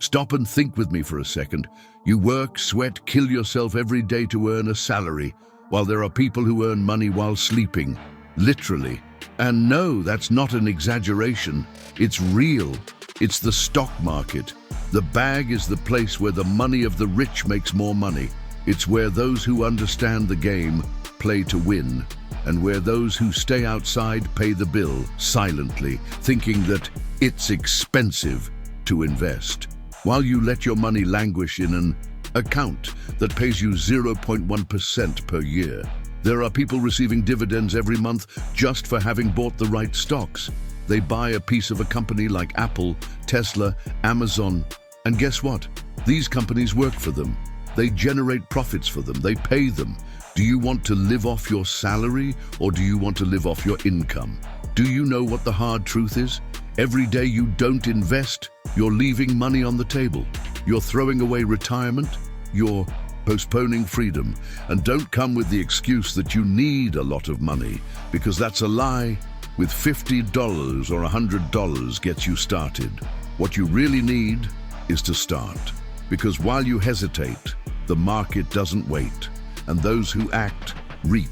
Stop and think with me for a second. You work, sweat, kill yourself every day to earn a salary, while there are people who earn money while sleeping. Literally. And no, that's not an exaggeration. It's real. It's the stock market. The bag is the place where the money of the rich makes more money. It's where those who understand the game play to win, and where those who stay outside pay the bill silently, thinking that it's expensive to invest, while you let your money languish in an account that pays you 0.1% per year. There are people receiving dividends every month just for having bought the right stocks. They buy a piece of a company like Apple, Tesla, Amazon, and guess what? These companies work for them. They generate profits for them. They pay them. Do you want to live off your salary, or do you want to live off your income? Do you know what the hard truth is? Every day you don't invest, you're leaving money on the table. You're throwing away retirement. You're postponing freedom. And don't come with the excuse that you need a lot of money, because that's a lie. With $50 or $100 gets you started. What you really need is to start. Because while you hesitate, the market doesn't wait, and those who act reap.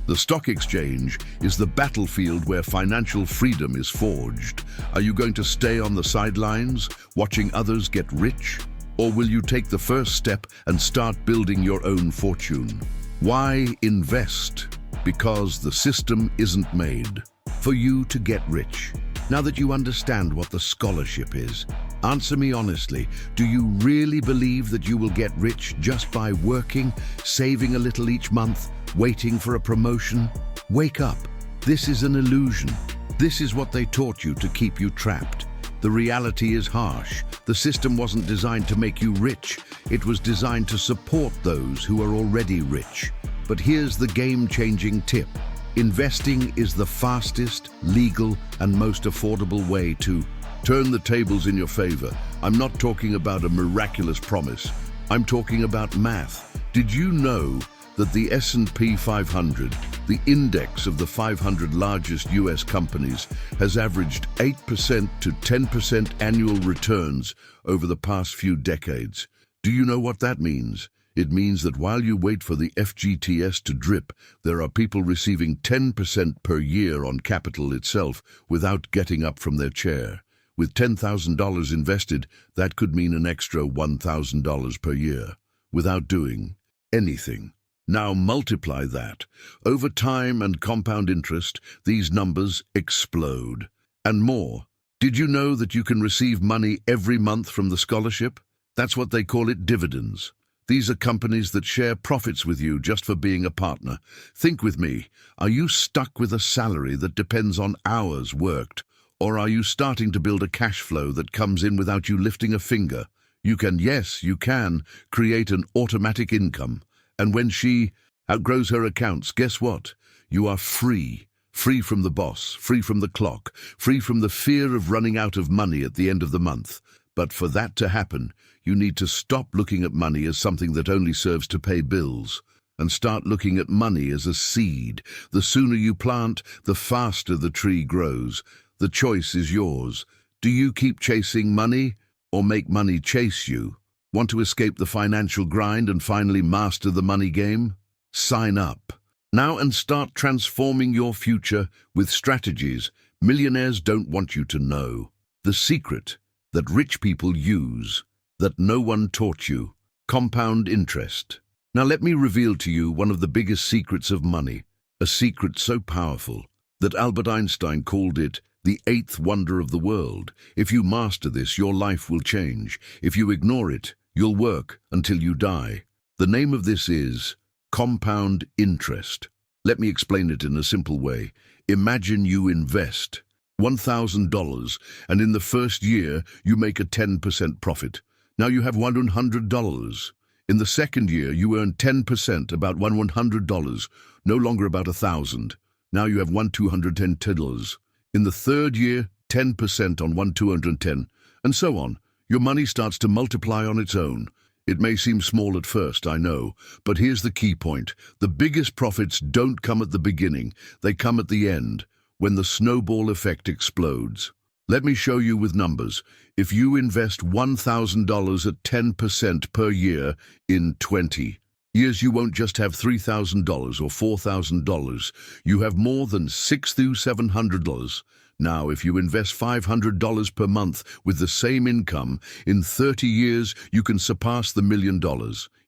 The stock exchange is the battlefield where financial freedom is forged. Are you going to stay on the sidelines, watching others get rich? Or will you take the first step and start building your own fortune? Why invest? Because the system isn't made for you to get rich. Now that you understand what the scholarship is, answer me honestly, do you really believe that you will get rich just by working, saving a little each month, waiting for a promotion? Wake up. This is an illusion. This is what they taught you to keep you trapped. The reality is harsh. The system wasn't designed to make you rich. It was designed to support those who are already rich. But here's the game-changing tip. Investing is the fastest, legal, and most affordable way to turn the tables in your favor. I'm not talking about a miraculous promise. I'm talking about math. Did you know that the S&P 500, the index of the 500 largest US companies, has averaged 8% to 10% annual returns over the past few decades? Do you know what that means? It means that while you wait for the FGTS to drip, there are people receiving 10% per year on capital itself without getting up from their chair. With $10,000 invested, that could mean an extra $1,000 per year, without doing anything. Now multiply that. Over time and compound interest, these numbers explode. And more. Did you know that you can receive money every month from the scholarship? That's what they call it, dividends. These are companies that share profits with you just for being a partner. Think with me. Are you stuck with a salary that depends on hours worked? Or are you starting to build a cash flow that comes in without you lifting a finger? You can, yes, you can, create an automatic income. And when she outgrows her accounts, guess what? You are free. Free from the boss, free from the clock, free from the fear of running out of money at the end of the month. But for that to happen, you need to stop looking at money as something that only serves to pay bills, and start looking at money as a seed. The sooner you plant, the faster the tree grows. The choice is yours. Do you keep chasing money, or make money chase you? Want to escape the financial grind and finally master the money game? Sign up now and start transforming your future with strategies millionaires don't want you to know. The secret that rich people use, that no one taught you. Compound interest. Now let me reveal to you one of the biggest secrets of money, a secret so powerful that Albert Einstein called it the eighth wonder of the world. If you master this, your life will change. If you ignore it, you'll work until you die. The name of this is compound interest. Let me explain it in a simple way. Imagine you invest $1,000, and in the first year, you make a 10% profit. Now you have $100. In the second year, you earn 10%, about $100, no longer about $1,000. Now you have $210. In the third year, 10% on $210, and so on. Your money starts to multiply on its own. It may seem small at first, I know, but here's the key point. The biggest profits don't come at the beginning, they come at the end, when the snowball effect explodes. Let me show you with numbers. If you invest $1,000 at 10% per year in 20 years, you won't just have $3,000 or $4,000. You have more than $600 to $700. Now, if you invest $500 per month with the same income, in 30 years, you can surpass the $1 million.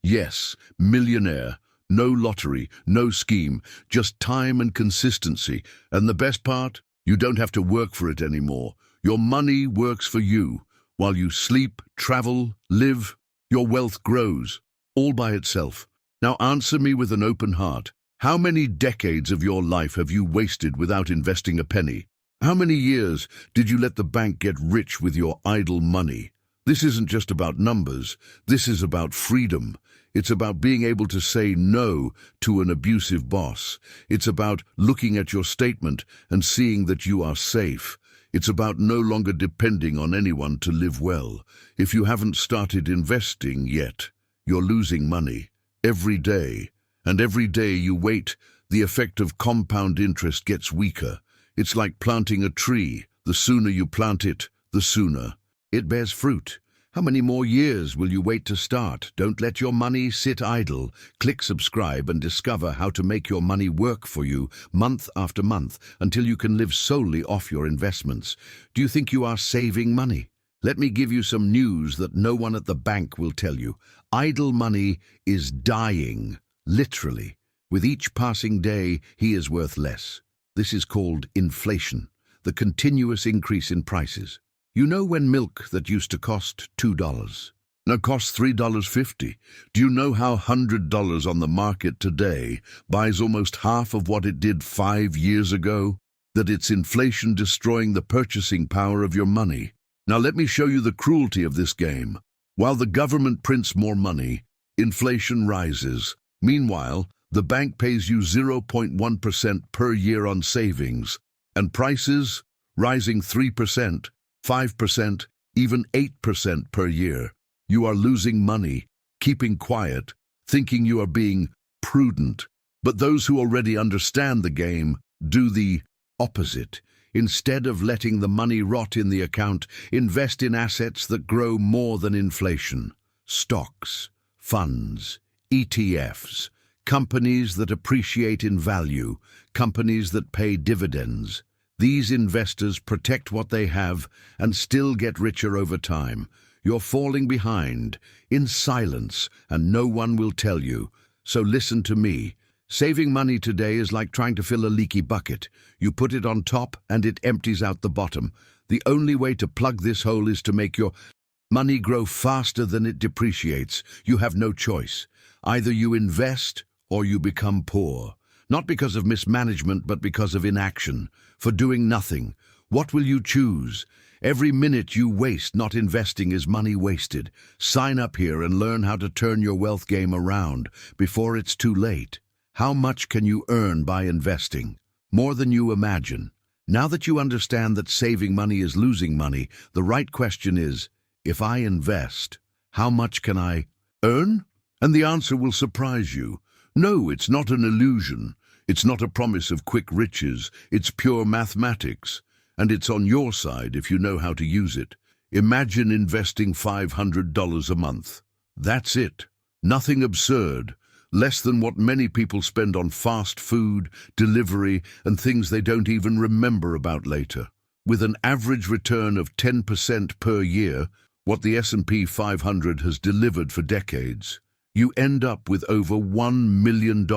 Yes, millionaire. No lottery, no scheme, just time and consistency. And the best part? You don't have to work for it anymore. Your money works for you. While you sleep, travel, live, your wealth grows, all by itself. Now answer me with an open heart. How many decades of your life have you wasted without investing a penny? How many years did you let the bank get rich with your idle money? This isn't just about numbers. This is about freedom. It's about being able to say no to an abusive boss. It's about looking at your statement and seeing that you are safe. It's about no longer depending on anyone to live well. If you haven't started investing yet, you're losing money every day. And every day you wait, the effect of compound interest gets weaker. It's like planting a tree. The sooner you plant it, the sooner it bears fruit. How many more years will you wait to start? Don't let your money sit idle. Click subscribe and discover how to make your money work for you month after month until you can live solely off your investments. Do you think you are saving money? Let me give you some news that no one at the bank will tell you. Idle money is dying, literally. With each passing day, he is worth less. This is called inflation, the continuous increase in prices. You know when milk that used to cost $2 now costs $3.50? Do you know how $100 on the market today buys almost half of what it did 5 years ago? That it's inflation destroying the purchasing power of your money. Now let me show you the cruelty of this game. While the government prints more money, inflation rises. Meanwhile, the bank pays you 0.1% per year on savings, and prices rising 3%, 5%, even 8% per year. You are losing money, keeping quiet, thinking you are being prudent. But those who already understand the game do the opposite. Instead of letting the money rot in the account, invest in assets that grow more than inflation. Stocks, funds, ETFs, companies that appreciate in value, companies that pay dividends. These investors protect what they have and still get richer over time. You're falling behind, in silence, and no one will tell you. So listen to me. Saving money today is like trying to fill a leaky bucket. You put it on top and it empties out the bottom. The only way to plug this hole is to make your money grow faster than it depreciates. You have no choice. Either you invest or you become poor. Not because of mismanagement, but because of inaction, for doing nothing. What will you choose? Every minute you waste not investing is money wasted. Sign up here and learn how to turn your wealth game around before it's too late. How much can you earn by investing? More than you imagine. Now that you understand that saving money is losing money, the right question is, if I invest, how much can I earn? And the answer will surprise you. No, it's not an illusion. It's not a promise of quick riches. It's pure mathematics. And it's on your side if you know how to use it. Imagine investing $500 a month. That's it. Nothing absurd. Less than what many people spend on fast food, delivery, and things they don't even remember about later. With an average return of 10% per year, what the S&P 500 has delivered for decades, you end up with over $1 million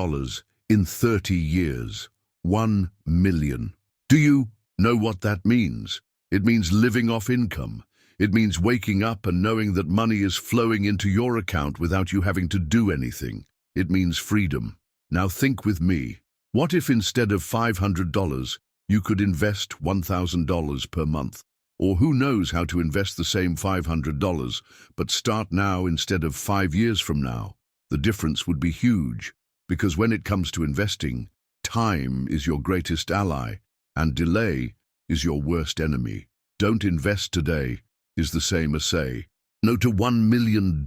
in 30 years. 1 million. Do you know what that means? It means living off income. It means waking up and knowing that money is flowing into your account without you having to do anything. It means freedom. Now think with me. What if instead of $500, you could invest $1,000 per month? Or who knows how to invest the same $500, but start now instead of 5 years from now? The difference would be huge, because when it comes to investing, time is your greatest ally, and delay is your worst enemy. Don't invest today is the same as say no to $1 million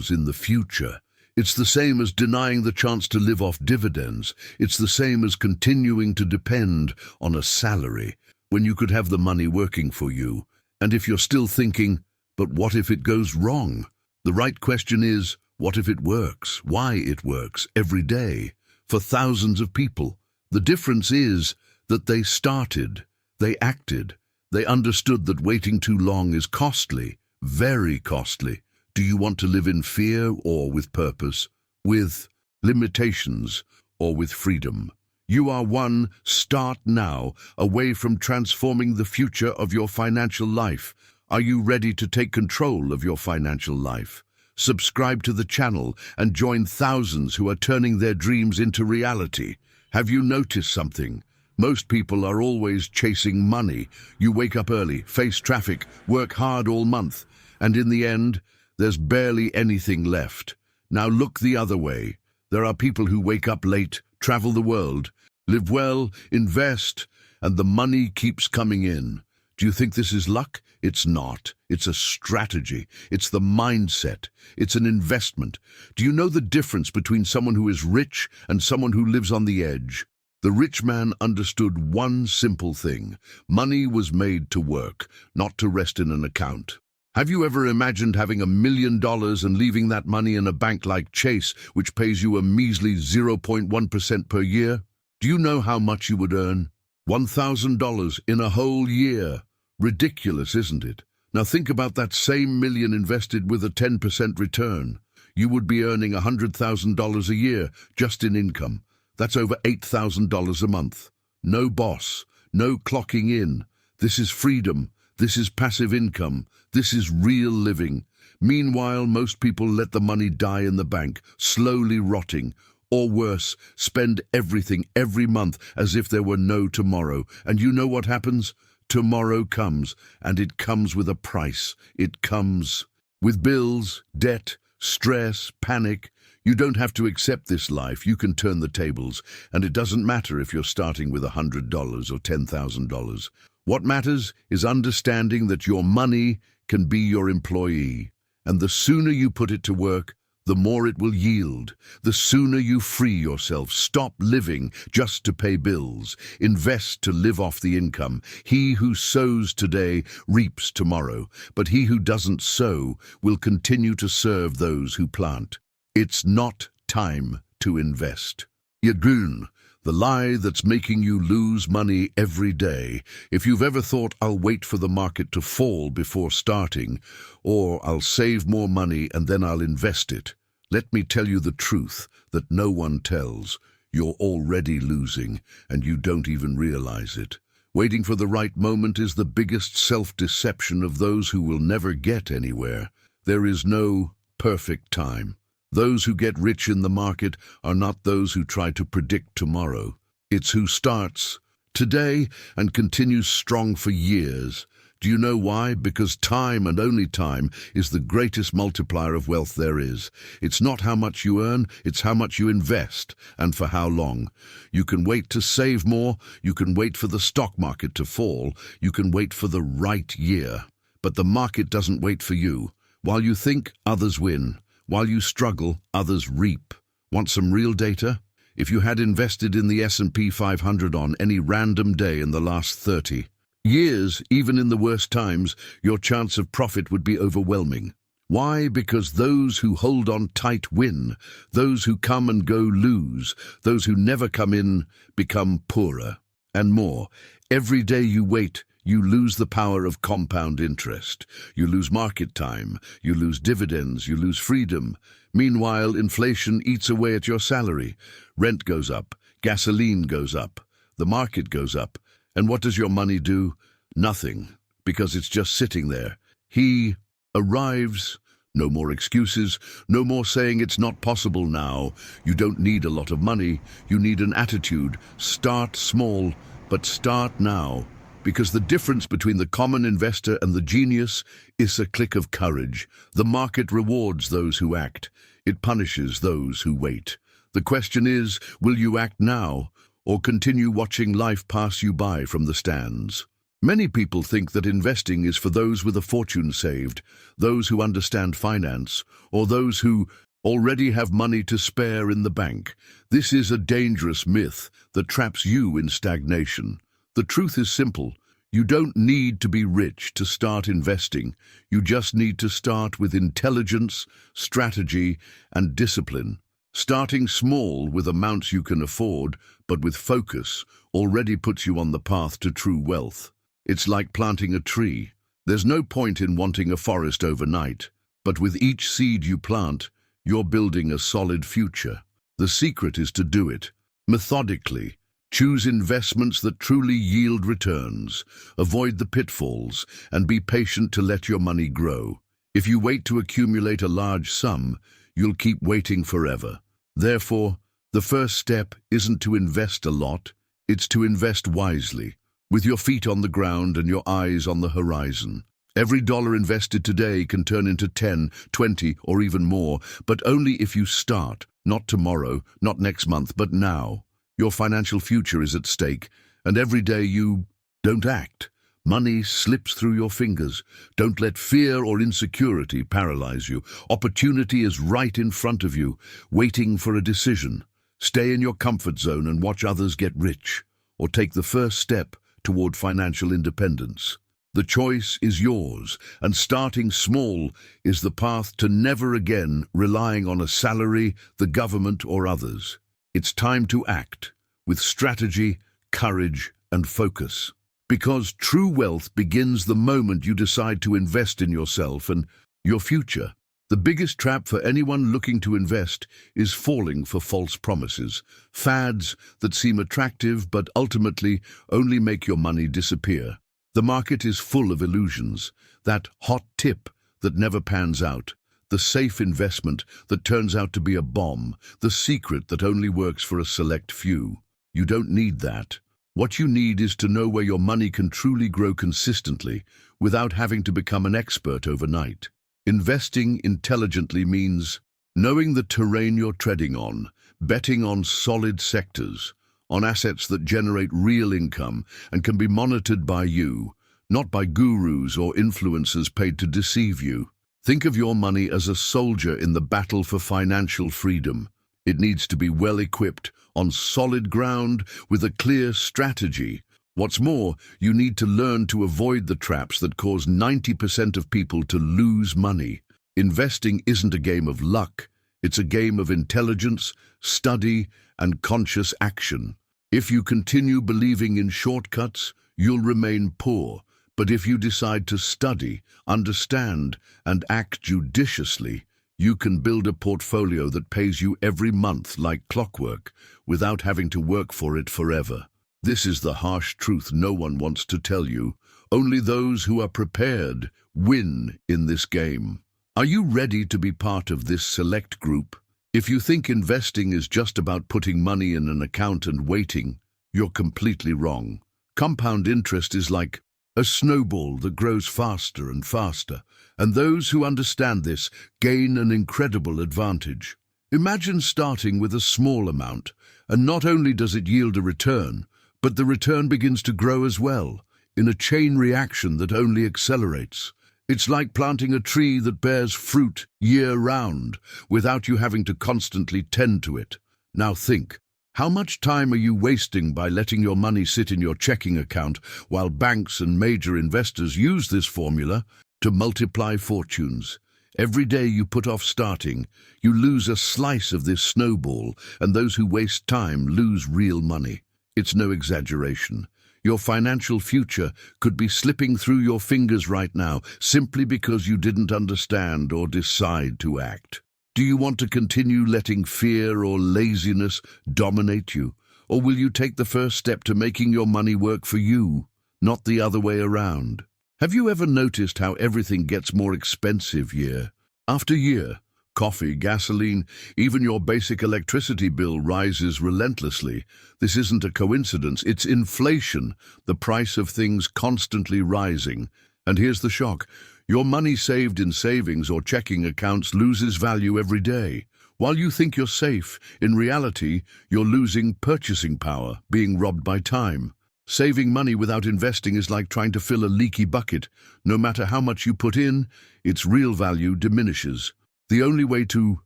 in the future. It's the same as denying the chance to live off dividends. It's the same as continuing to depend on a salary. when you could have the money working for you? And if you're still thinking, but what if it goes wrong? The right question is, what if it works? Why it works every day for thousands of people? The difference is that they started, they acted, they understood that waiting too long is costly, very costly. Do you want to live in fear or with purpose, with limitations or with freedom? You are one start now away from transforming the future of your financial life. Are you ready to take control of your financial life? Subscribe to the channel and join thousands who are turning their dreams into reality. Have you noticed something? Most people are always chasing money. You wake up early, face traffic, work hard all month, and in the end, there's barely anything left. Now look the other way. There are people who wake up late, travel the world, live well, invest, and the money keeps coming in. Do you think this is luck? It's not. It's a strategy. It's the mindset. It's an investment. Do you know the difference between someone who is rich and someone who lives on the edge? The rich man understood one simple thing. Money was made to work, not to rest in an account. Have you ever imagined having $1 million and leaving that money in a bank like Chase, which pays you a measly 0.1% per year? Do you know how much you would earn? $1,000 in a whole year. Ridiculous, isn't it? Now think about that same million invested with a 10% return. You would be earning $100,000 a year just in income. That's over $8,000 a month. No boss, no clocking in. This is freedom. This is passive income. This is real living. Meanwhile, most people let the money die in the bank, slowly rotting. Or worse, spend everything every month as if there were no tomorrow. And you know what happens? Tomorrow comes, and it comes with a price. It comes with bills, debt, stress, panic. You don't have to accept this life. You can turn the tables, and it doesn't matter if you're starting with $100 or $10,000. What matters is understanding that your money can be your employee, and the sooner you put it to work, the more it will yield. The sooner you free yourself, stop living just to pay bills, invest to live off the income. He who sows today reaps tomorrow, but he who doesn't sow will continue to serve those who plant. It's not time to invest. Yagun, the lie that's making you lose money every day. If you've ever thought, I'll wait for the market to fall before starting, or I'll save more money and then I'll invest it, let me tell you the truth that no one tells. You're already losing, and you don't even realize it. Waiting for the right moment is the biggest self-deception of those who will never get anywhere. There is no perfect time. Those who get rich in the market are not those who try to predict tomorrow. It's who starts today and continues strong for years. Do you know why? Because time, and only time, is the greatest multiplier of wealth there is. It's not how much you earn, it's how much you invest, and for how long. You can wait to save more, you can wait for the stock market to fall, you can wait for the right year. But the market doesn't wait for you. While you think, others win. While you struggle, others reap. Want some real data? If you had invested in the S&P 500 on any random day in the last 30 years, even in the worst times, your chance of profit would be overwhelming. Why? Because those who hold on tight win. Those who come and go lose. Those who never come in become poorer. And more. Every day you wait, you lose the power of compound interest. You lose market time. You lose dividends. You lose freedom. Meanwhile, inflation eats away at your salary. Rent goes up. Gasoline goes up. The market goes up. And what does your money do? Nothing, because it's just sitting there. He arrives. No more excuses. No more saying it's not possible now. You don't need a lot of money. You need an attitude. Start small, but start now. Because the difference between the common investor and the genius is a click of courage. The market rewards those who act. It punishes those who wait. The question is, will you act now, or continue watching life pass you by from the stands? Many people think that investing is for those with a fortune saved, those who understand finance, or those who already have money to spare in the bank. This is a dangerous myth that traps you in stagnation. The truth is simple. You don't need to be rich to start investing. You just need to start with intelligence, strategy, and discipline. Starting small with amounts you can afford, but with focus, already puts you on the path to true wealth. It's like planting a tree. There's no point in wanting a forest overnight, but with each seed you plant, you're building a solid future. The secret is to do it methodically. Choose investments that truly yield returns. Avoid the pitfalls and be patient to let your money grow. If you wait to accumulate a large sum, you'll keep waiting forever. Therefore, the first step isn't to invest a lot, it's to invest wisely, with your feet on the ground and your eyes on the horizon. Every dollar invested today can turn into 10, 20, or even more, but only if you start, not tomorrow, not next month, but now. Your financial future is at stake, and every day you don't act, money slips through your fingers. Don't let fear or insecurity paralyze you. Opportunity is right in front of you, waiting for a decision. Stay in your comfort zone and watch others get rich, or take the first step toward financial independence. The choice is yours, and starting small is the path to never again relying on a salary, the government, or others. It's time to act with strategy, courage, and focus. Because true wealth begins the moment you decide to invest in yourself and your future. The biggest trap for anyone looking to invest is falling for false promises, fads that seem attractive but ultimately only make your money disappear. The market is full of illusions, that hot tip that never pans out, the safe investment that turns out to be a bomb, the secret that only works for a select few. You don't need that. What you need is to know where your money can truly grow consistently without having to become an expert overnight. Investing intelligently means knowing the terrain you're treading on, betting on solid sectors, on assets that generate real income and can be monitored by you, not by gurus or influencers paid to deceive you. Think of your money as a soldier in the battle for financial freedom. It needs to be well equipped, on solid ground, with a clear strategy. What's more, you need to learn to avoid the traps that cause 90% of people to lose money. Investing isn't a game of luck. It's a game of intelligence, study, and conscious action. If you continue believing in shortcuts, you'll remain poor. But if you decide to study, understand, and act judiciously, you can build a portfolio that pays you every month like clockwork, without having to work for it forever. This is the harsh truth no one wants to tell you. Only those who are prepared win in this game. Are you ready to be part of this select group? If you think investing is just about putting money in an account and waiting, you're completely wrong. Compound interest is like a snowball that grows faster and faster, and those who understand this gain an incredible advantage. Imagine starting with a small amount, and not only does it yield a return, but the return begins to grow as well, in a chain reaction that only accelerates. It's like planting a tree that bears fruit year-round, without you having to constantly tend to it. Now think. How much time are you wasting by letting your money sit in your checking account while banks and major investors use this formula to multiply fortunes? Every day you put off starting, you lose a slice of this snowball, and those who waste time lose real money. It's no exaggeration. Your financial future could be slipping through your fingers right now simply because you didn't understand or decide to act. Do you want to continue letting fear or laziness dominate you? Or will you take the first step to making your money work for you, not the other way around? Have you ever noticed how everything gets more expensive year after year? Coffee, gasoline, even your basic electricity bill rises relentlessly. This isn't a coincidence, it's inflation, the price of things constantly rising. And here's the shock. Your money saved in savings or checking accounts loses value every day. While you think you're safe, in reality, you're losing purchasing power, being robbed by time. Saving money without investing is like trying to fill a leaky bucket. No matter how much you put in, its real value diminishes. The only way to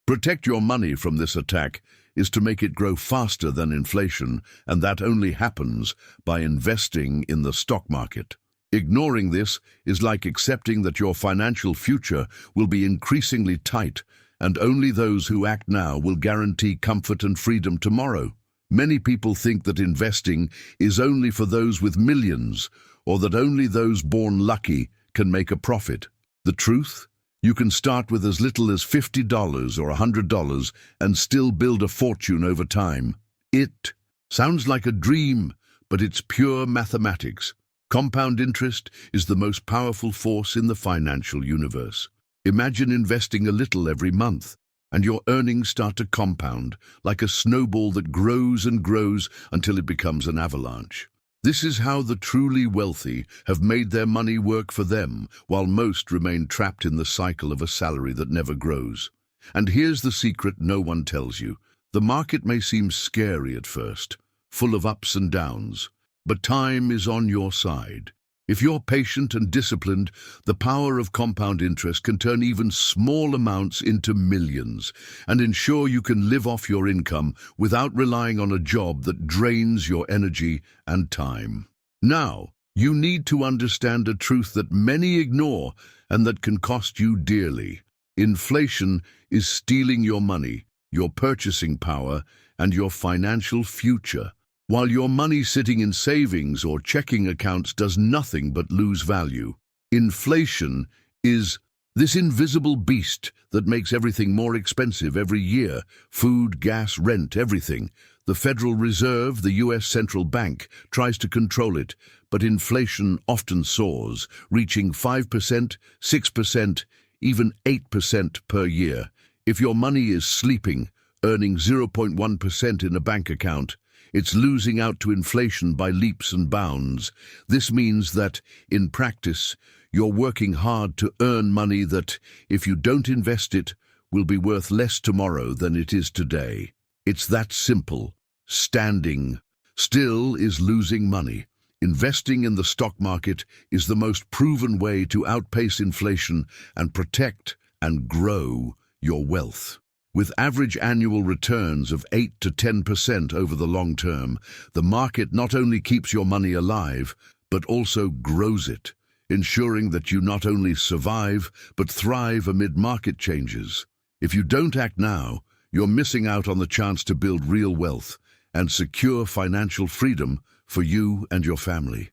Protect your money from this attack is to make it grow faster than inflation, and that only happens by investing in the stock market. Ignoring this is like accepting that your financial future will be increasingly tight, and only those who act now will guarantee comfort and freedom tomorrow. Many people think that investing is only for those with millions, or that only those born lucky can make a profit. The truth? You can start with as little as $50 or $100 and still build a fortune over time. It sounds like a dream, but it's pure mathematics. Compound interest is the most powerful force in the financial universe. Imagine investing a little every month, and your earnings start to compound like a snowball that grows and grows until it becomes an avalanche. This is how the truly wealthy have made their money work for them, while most remain trapped in the cycle of a salary that never grows. And here's the secret no one tells you. The market may seem scary at first, full of ups and downs, but time is on your side. If you're patient and disciplined, the power of compound interest can turn even small amounts into millions and ensure you can live off your income without relying on a job that drains your energy and time. Now, you need to understand a truth that many ignore and that can cost you dearly. Inflation is stealing your money, your purchasing power, and your financial future. While your money sitting in savings or checking accounts does nothing but lose value, inflation is this invisible beast that makes everything more expensive every year: food, gas, rent, everything. The Federal Reserve, the US central bank, tries to control it, but inflation often soars, reaching 5%, 6%, even 8% per year. If your money is sleeping, earning 0.1% in a bank account, it's losing out to inflation by leaps and bounds. This means that, in practice, you're working hard to earn money that, if you don't invest it, will be worth less tomorrow than it is today. It's that simple. Standing still is losing money. Investing in the stock market is the most proven way to outpace inflation and protect and grow your wealth. With average annual returns of 8 to 10% over the long term, the market not only keeps your money alive, but also grows it, ensuring that you not only survive, but thrive amid market changes. If you don't act now, you're missing out on the chance to build real wealth and secure financial freedom for you and your family.